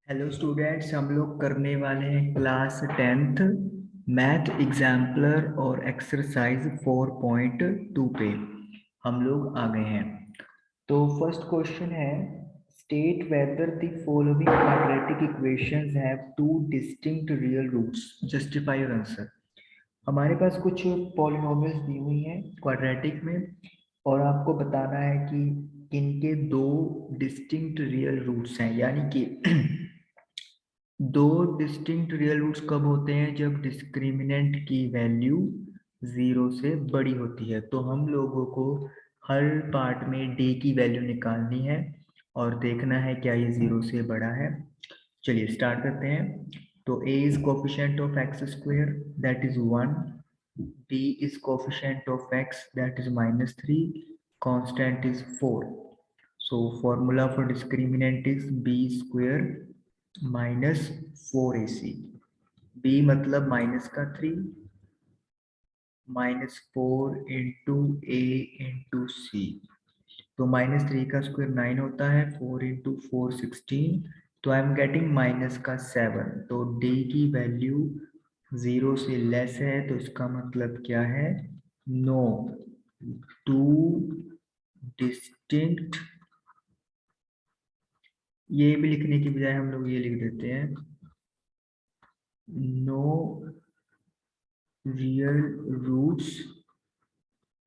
Hello students, हम लोग करने वाले हैं क्लास 10th मैथ एग्जाम्पलर और एक्सरसाइज 4.2 पे हम लोग आ गए हैं। तो फर्स्ट क्वेश्चन है, state whether the following quadratic equations have two distinct real roots, justify your answer. हमारे पास कुछ पॉलिनोमियल्स दी हुई हैं क्वाड्रेटिक में और आपको बताना है कि इनके दो डिस्टिंक्ट रियल रूट्स हैं, यानी कि दो डिस्टिंक्ट रियल रूट्स कब होते हैं? जब डिस्क्रिमिनेंट की वैल्यू 0 से बड़ी होती है। तो हम लोगों को हर पार्ट में डी की वैल्यू निकालनी है और देखना है क्या ये 0 से बड़ा है। चलिए स्टार्ट करते हैं। तो a is coefficient of x square that is 1, b is coefficient of x that is -3, constant is 4। So formula for discriminant is b square minus 4ac। b मतलब माइनस का 3 -4 इंटू ए इंटू सी। तो -3 का square 9 होता है, 4 into 4 16। तो I am getting minus का 7। तो D की वैल्यू 0 से लेस है, तो इसका मतलब क्या है? No two distinct. ये भी लिखने की बजाय हम लोग ये लिख देते हैं, no real roots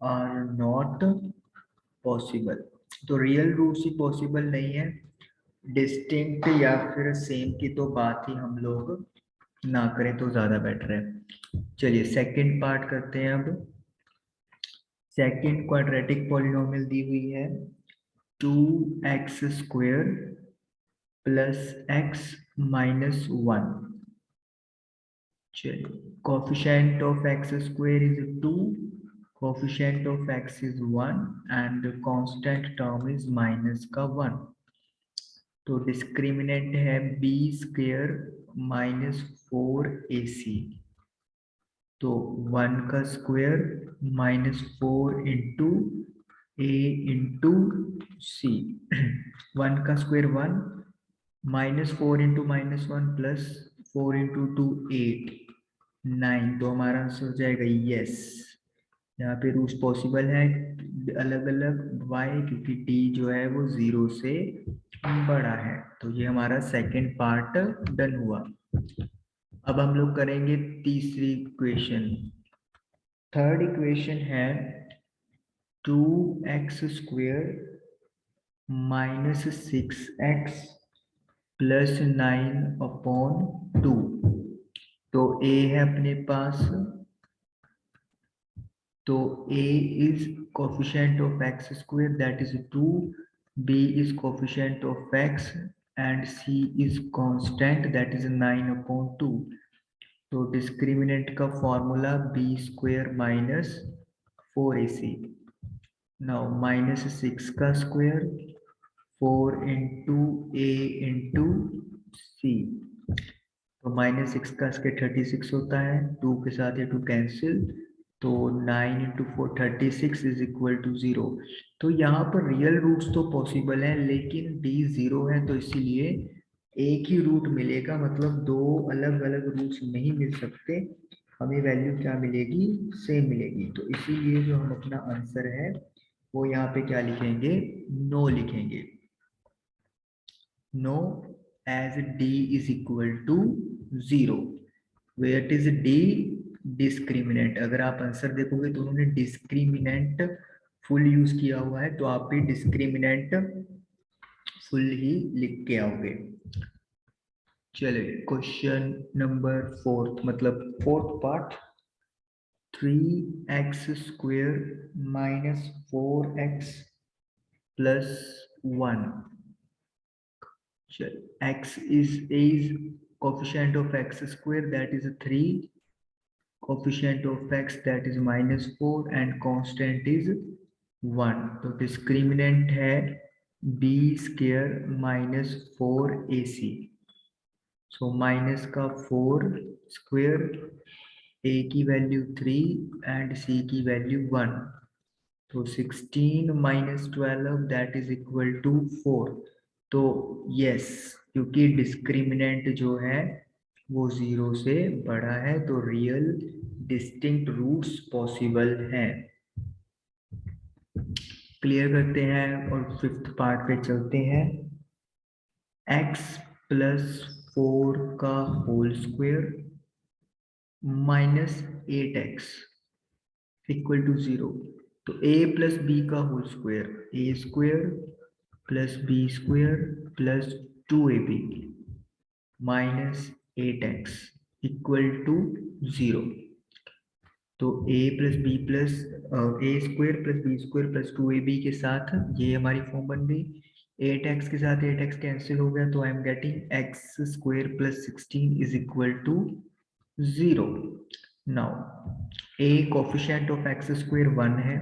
are not possible. तो रियल रूट्स ही पॉसिबल नहीं है, डिस्टिंक्ट या फिर सेम की तो बात ही हम लोग ना करें तो ज्यादा बेटर है। चलिए सेकंड पार्ट करते हैं अब। सेकंड क्वाड्रेटिक पॉलिनोमियल दी हुई है 2x² प्लस x माइनस 1। चलिए, coefficient of x square is 2, coefficient of x is 1 and constant term is minus का 1। तो डिस्क्रिमिनेंट है बी स्क्वायर माइनस 4ac। तो 1 का स्क्वायर -4 इंटू ए इंटू सी। 1 का स्क्वायर 1, -4 इंटू -1 प्लस 4 इंटू 2 8 9। तो हमारा answer हो जाएगा यस। यहाँ पे रूट्स पॉसिबल है अलग अलग, वाई क्योंकि डी जो है वो 0 से बड़ा है। तो ये हमारा सेकंड पार्ट डन हुआ। अब हम लोग करेंगे तीसरी इक्वेशन। थर्ड इक्वेशन है 2x² माइनस 6x प्लस 9/2। तो a है अपने पास, तो a is coefficient of x square that is 2, b is coefficient of x and c is constant that is 9/2। तो डिस्क्रिमिनेंट का formula b² minus 4ac। Now -6 का square 4 into A into सी। तो -6 का square 36 होता है, 2 के साथ ये 2 कैंसिल। तो 9 इंटू 4 36 इज इक्वल टू 0। तो यहाँ पर रियल रूट्स तो पॉसिबल है लेकिन डी 0 है, तो इसीलिए एक ही रूट मिलेगा, मतलब दो अलग अलग रूट्स नहीं मिल सकते। हमें वैल्यू क्या मिलेगी? सेम मिलेगी। तो इसीलिए जो हम अपना आंसर है वो यहाँ पे क्या लिखेंगे? नो लिखेंगे। No as D is equal to 0। What is D? Discriminant. अगर आप आंसर देखोगे तो उन्होंने डिस्क्रिमिनेंट फुल यूज किया हुआ है, तो आप भी डिस्क्रिमिनेंट फुल ही लिख के आओगे। चलिए क्वेश्चन नंबर फोर्थ, मतलब fourth part. 3x² minus 4x plus 1। x is coefficient of x² that is 3, coefficient of x that is -4 and constant is 1। तो डिस्क्रिमिनेंट है b² minus 4ac। So minus का 4 square, a की value 3 and c की value 1। तो 16 - 12 that is equal to 4। तो yes, क्योंकि discriminant जो है वो 0 से बड़ा है, तो रियल डिस्टिंक्ट रूट्स पॉसिबल हैं। क्लियर करते हैं और फिफ्थ पार्ट पे चलते हैं। x प्लस 4 का whole square minus 8x equal to 0। तो a प्लस बी का whole square, A square plus B square plus 2ab minus 8x equal to 0। तो a plus B plus A square plus B square plus 2ab के साथ ये हमारी form बन गई। 8x के साथ 8x कैंसिल हो गया, तो I am getting x square plus 16 is equal to 0। Now a coefficient of x square 1 है,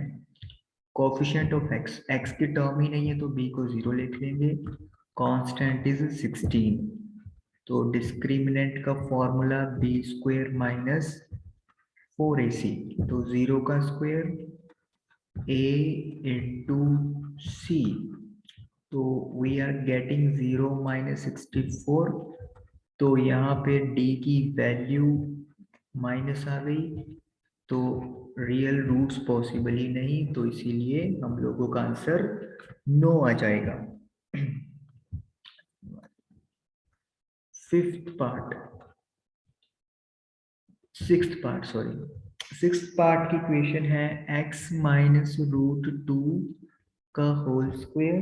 कोफिशिएंट ऑफ x की टर्म ही नहीं है तो b को 0 लिख लेंगे। Constant is 16। तो डिस्क्रिमिनेंट का formula b square minus 4ac, तो 0 का स्क्वायर a इंटू c, तो वी आर गेटिंग 0 माइनस 64। तो यहाँ पे d की वैल्यू माइनस आ गई, तो रियल रूट्स पॉसिबल ही नहीं, तो इसीलिए हम लोगों का आंसर नो आ जाएगा। सिक्स्थ पार्ट की क्वेश्चन है x माइनस रूट 2 का whole square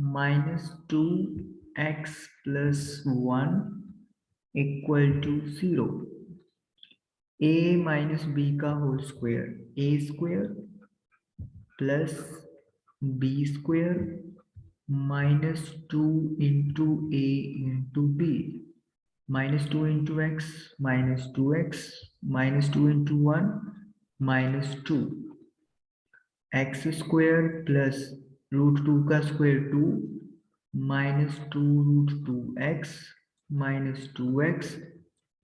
minus 2x plus 1 equal to 0। a minus B का whole square, A square plus B square minus 2 into A into B, minus 2 into x minus 2x minus 2 into 1 minus 2, x square plus root 2 का square 2 minus 2 root 2x minus 2x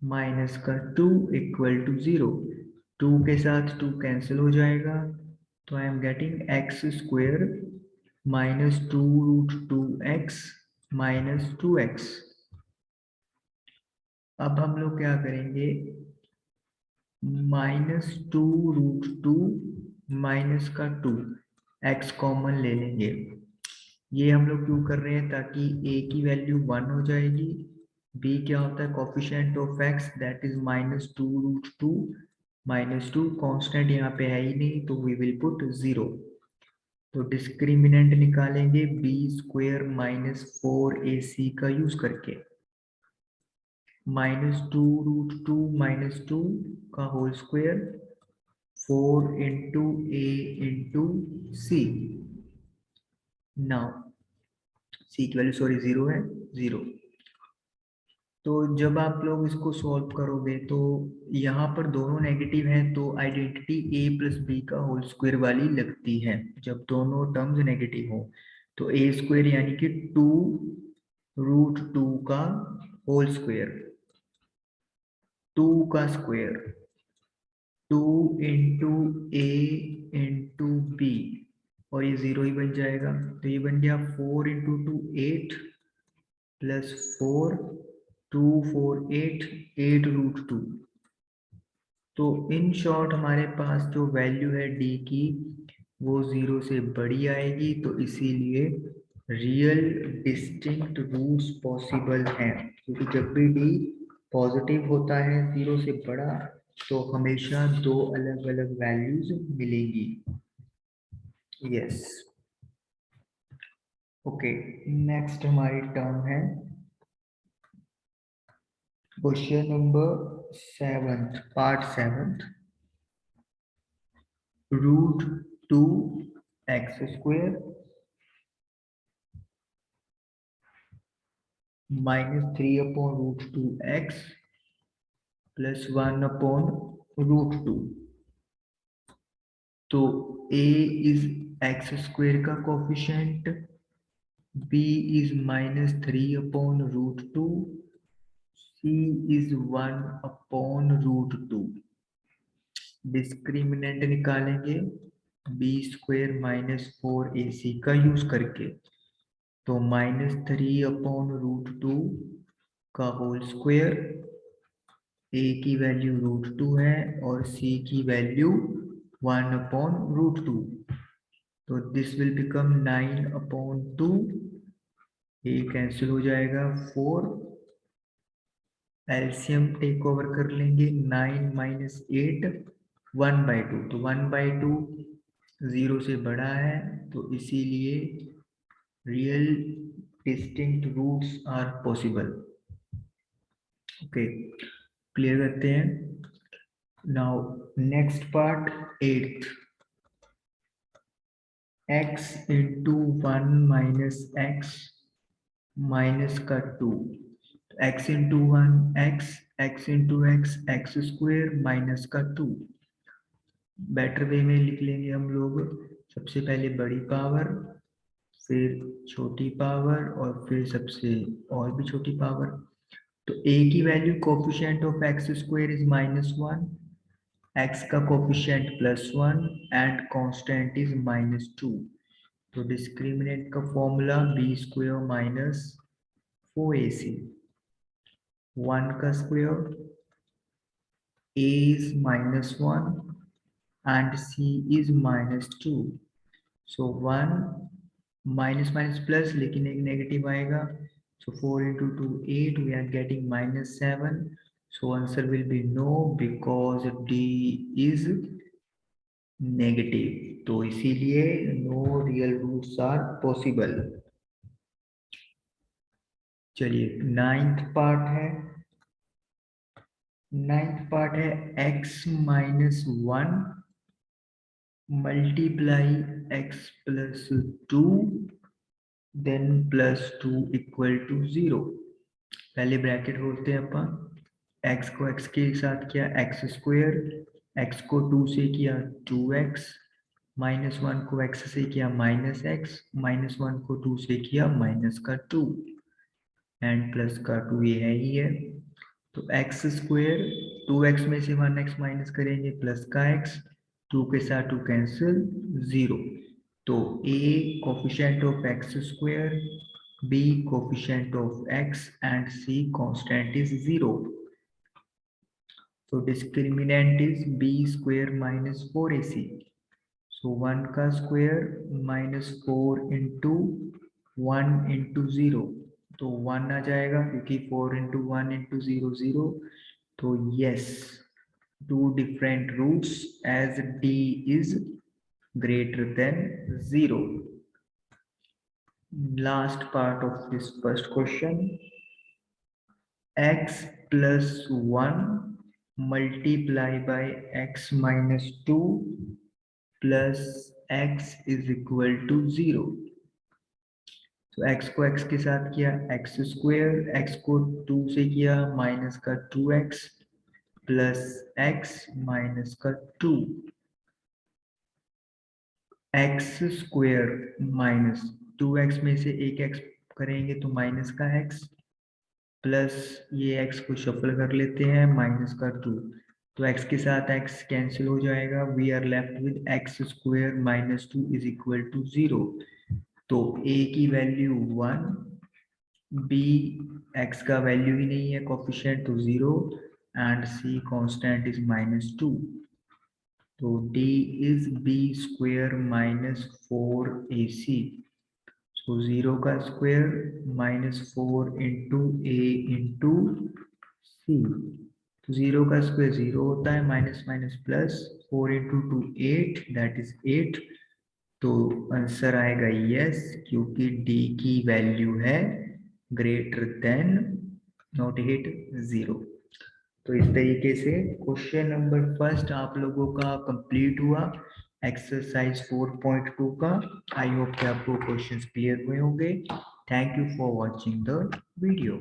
minus का 2 equal to 0। 2 के साथ 2 cancel हो जाएगा, तो I am getting x square minus 2 root 2x minus 2x। अब हम लोग क्या करेंगे, माइनस 2 रूट 2 माइनस का 2, x कॉमन ले लेंगे। ये हम लोग क्यों कर रहे हैं, ताकि a की वैल्यू 1 हो जाएगी, b क्या होता है coefficient of x, that is minus 2 root 2 minus 2, constant यहाँ पे है ही नहीं तो वी विल पुट 0। तो डिस्क्रिमिनेंट निकालेंगे b स्क्वायर माइनस 4ac का यूज करके, माइनस 2 रूट 2 माइनस 2 का whole square 4 into A into C. Now see की वैल्यू सॉरी 0 है, 0। तो जब आप लोग इसको सॉल्व करोगे तो यहाँ पर दोनों नेगेटिव हैं, तो आइडेंटिटी a प्लस बी का होल स्क्वायर वाली लगती है। जब दोनों टर्म्स नेगेटिव हो तो ए स्क्वायर यानी कि 2 रूट 2 का होल स्क्वायर, 2 का square 2 into A into B, और ये 0 ही बन जाएगा, तो ये बन गया 4 इंटू 2 8 प्लस 4 2 4 8 8 रूट 2। तो इन शॉर्ट हमारे पास जो वैल्यू है d की वो 0 से बड़ी आएगी, तो इसीलिए रियल डिस्टिंक्ट रूट्स पॉसिबल हैं, क्योंकि जब भी d पॉजिटिव होता है 0 से बड़ा तो हमेशा दो अलग अलग वैल्यूज मिलेंगी। यस, ओके, नेक्स्ट हमारी टर्म है question number 7, part 7, root 2 x square minus 3 upon root 2 x plus 1 upon root 2। तो a इज एक्स स्क्वायर का coefficient, b is minus 3 upon root 2, c is 1 upon root 2। Discriminant निकालेंगे b square minus 4ac का use करके। तो -3/√2 का whole square, a की value √2 है और c की वैल्यू 1/√2, तो this will become 9/2, a cancel हो जाएगा, 4, एलसीएम टेक ओवर कर लेंगे, 9 - 8 1/2, तो 1/2 0 से बड़ा है, तो इसीलिए real distinct roots are possible. Okay, clear करते हैं। Now next part 8th, x into 1 minus x minus का 2, x into 1 x into x square minus का 2। बेटर वे में लिख लेंगे हम लोग, सबसे पहले बड़ी पावर, फिर छोटी पावर और फिर सबसे और भी छोटी पावर। तो a की value coefficient of x square is -1, x का कोफिशिएंट +1 एंड कांस्टेंट इज -2। तो डिस्क्रिमिनेंट का फॉर्मूला b² - 4ac, 1 का square, a is -1 and c is -2। So 1 minus plus, लेकिन एक नेगेटिव आएगा, so 4 into 2 8, we are getting -7, so answer will be no because d is negative, तो इसीलिए no real roots are possible। चलिए ninth part है, x -1 multiply x plus 2 then +2 = 0। पहले bracket खोलते हैं अपन, x को x के साथ किया x², x को 2 से किया 2x, -1 को x से किया -x, -1 को 2 से किया -2 एंड प्लस का 2 ये है ही है। तो x², 2x में से 1x माइनस करेंगे, प्लस का x, 2 के साथ 2 कैंसिल, 0। तो a coefficient of x², b coefficient of x and c constant is 0। तो डिस्क्रिमिनेंट इज b² - 4ac। सो 1 का स्क्वायर -4 into 1 into 0, तो 1 आ जाएगा क्योंकि 4 into 1 into 0 0। तो yes, 2 different roots as d is greater than 0। Last part of this first question, x plus 1 multiply by x minus 2 plus x is equal to 0। तो x को x के साथ किया x², x को 2 से किया minus का 2x प्लस x माइनस का 2, x² माइनस 2x में से एक x करेंगे तो माइनस का x, प्लस ये x को शफल कर लेते हैं -2, तो x के साथ x कैंसिल हो जाएगा, we are left with x² - 2 = 0। तो a की वैल्यू 1, b x का वैल्यू ही नहीं है कोफिशिएंट, तो 0 एंड c कांस्टेंट इज -2। तो d इज b² - 4ac। सो 0 का square -4 into a into c, तो 0 का स्क्वायर 0 होता है, minus minus plus, 4 into 2 8, that is 8। तो आंसर आएगा यस, क्योंकि d की वैल्यू है ग्रेटर देन नॉट हिट 0। तो इस तरीके से क्वेश्चन नंबर फर्स्ट आप लोगों का कंप्लीट हुआ एक्सरसाइज 4.2 का। आई होप कि आपको क्वेश्चंस क्लियर हुए होंगे। Thank you for watching the video.